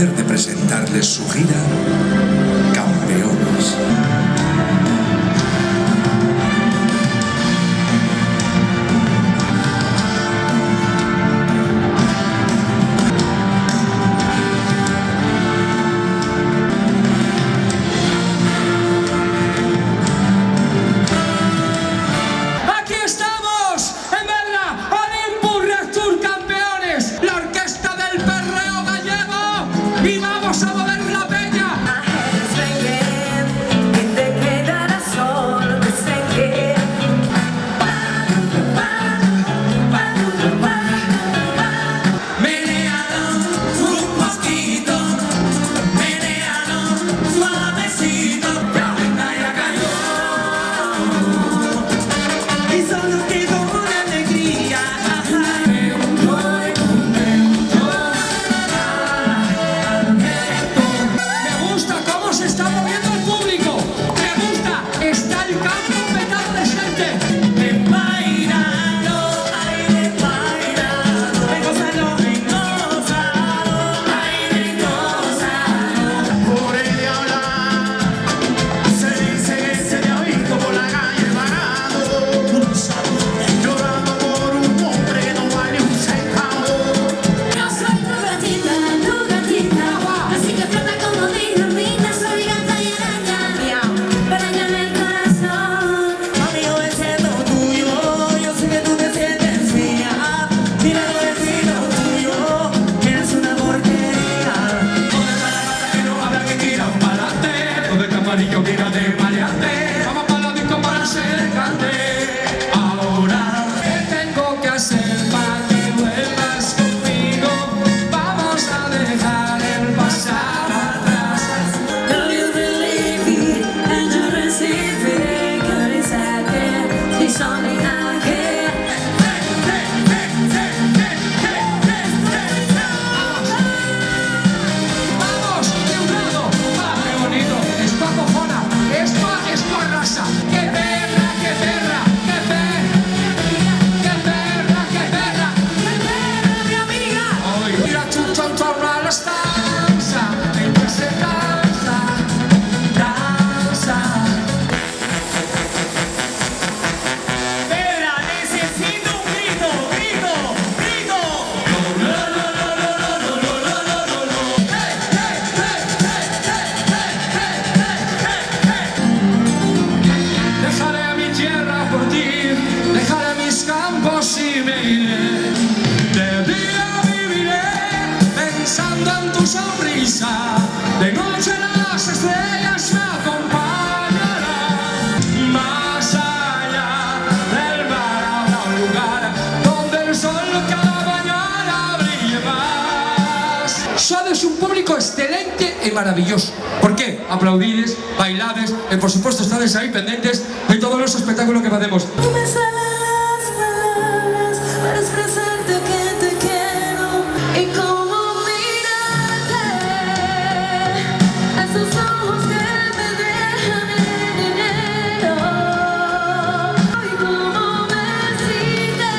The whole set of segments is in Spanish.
placer de presentarles su gira Campeones. ¡Y vamos a mover la peña! Amarillo, mira de maleante. Vamos para la disco para ser grande. Ahora, ¿qué tengo que hacer para que vuelvas conmigo? Vamos a dejar el pasado atrás. Do you believe it and you receive it? God is out there, He's only out here. Vamos, de un lado. ¡Ah, qué bonito! Esto acojona. Esto arrasa. ¡Qué perra, qué perra! ¡Qué perra! ¡Qué perra, qué perra! ¡Qué perra, mi amiga! Hoy mira chucho a la estanza. Mientras se danza, danza. Pedra, necesito un grito, grito, grito. Dejaré a mi tierra por ti, dejaré mis campos y me iré. De día viviré pensando en tu sonrisa, de noche las estrellas me acompañarán. Más allá del mar habrá un lugar donde el sol cada mañana brille más. Sois un público excelente y maravilloso. ¿Por qué? Aplaudides, bailades, y por supuesto estades ahí pendientes de todos los espectáculos que hacemos. No me salen las palabras para expresarte que te quiero y cómo mirarte a esos ojos que me dejan en enero y cómo decirte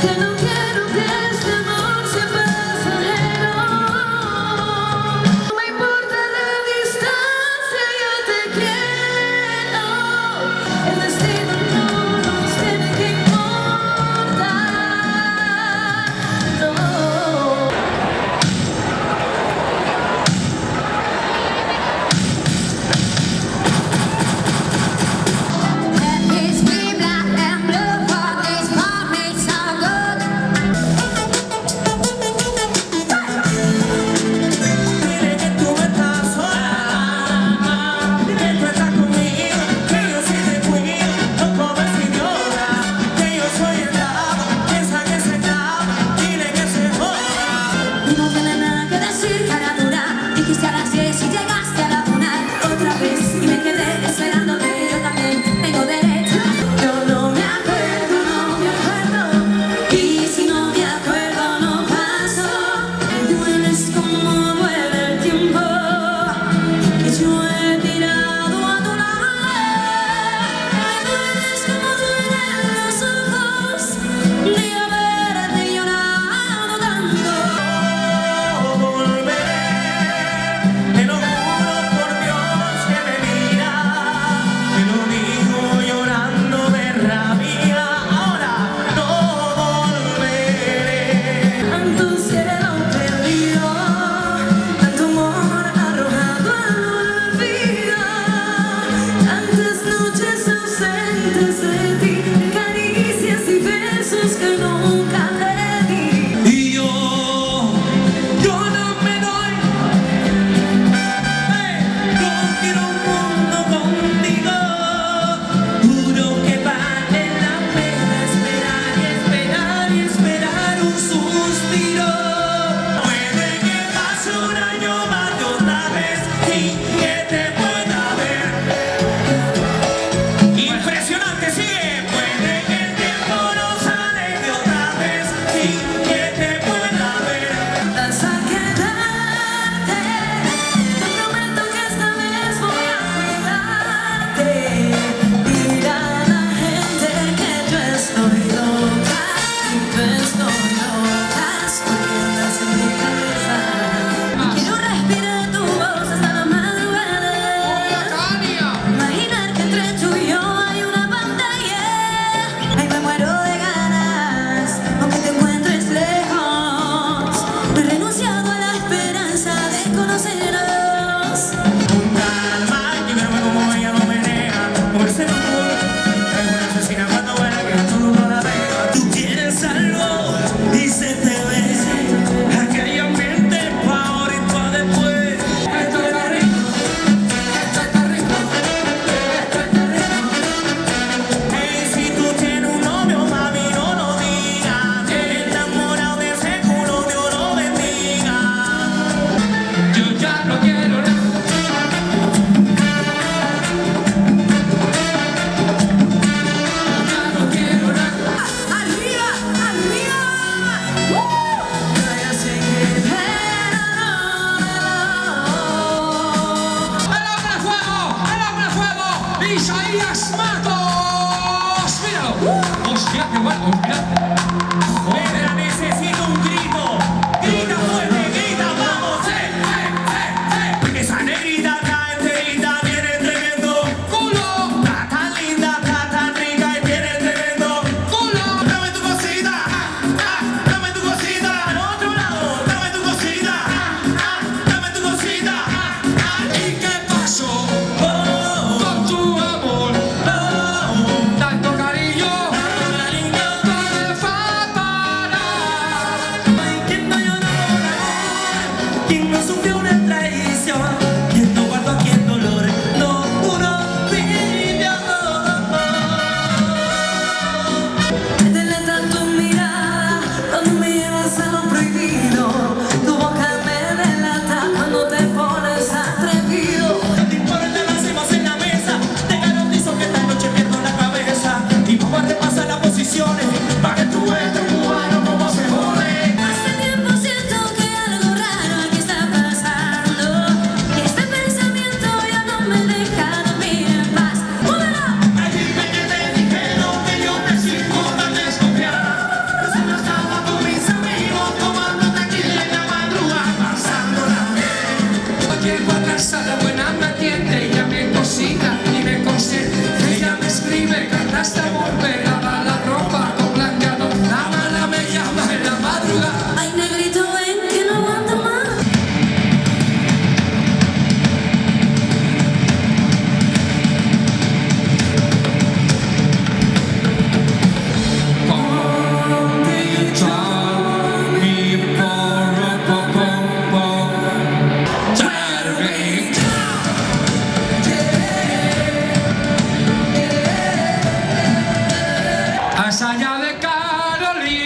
que no quiero que este amor sea pasajero. No me importa la distancia, yo te quiero. El destino no nos tiene que importar, no. Let me scream black and blue for this part made so good.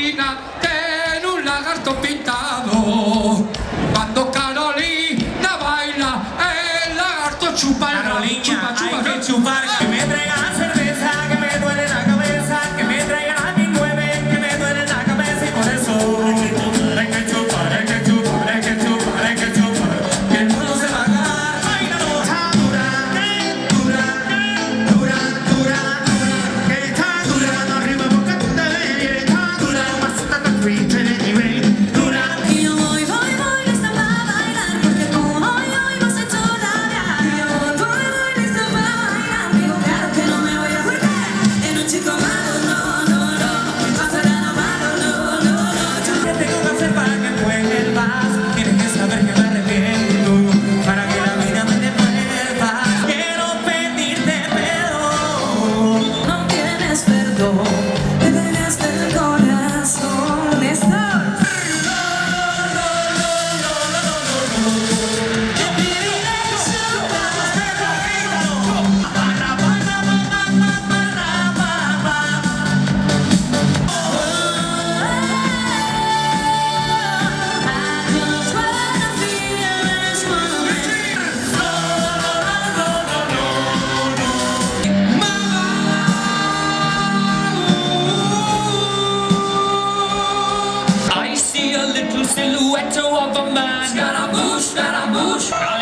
Carolina tiene un lagarto pintado. Cuando Carolina baila, el lagarto chupa el Carolina, chupa, chupa, hay que chupar. Que me traigan la cerveza, que me duele la cabeza. Que me traigan a mi 9, que me duele la cabeza. Y por eso hay que chupar, hay que chupar, hay que chupar, hay que chupar. Que el mundo se va a acabar. Bailalo. Está dura, dura, dura, dura, dura. Que está dura, no arriba porque te ven. Está dura, más hasta el triste de nivel. Dura. Y yo voy lista para bailar, porque tú hoy me has hecho rabiar. Y yo voy lista para bailar, digo claro que no me voy a volver en un chico malo, no, no, no, pasará malo, no, no, no. ¿Qué tengo que hacer para que juegue el vas? Tienes que saber que me arrepiento para que la vida me devuelva. Quiero pedirte perdón. No tienes perdón, me ganaste el corazón, Néstor. I just wanna feel this moment. I see a little silhouette of a man. Scaramouche, Scaramouche.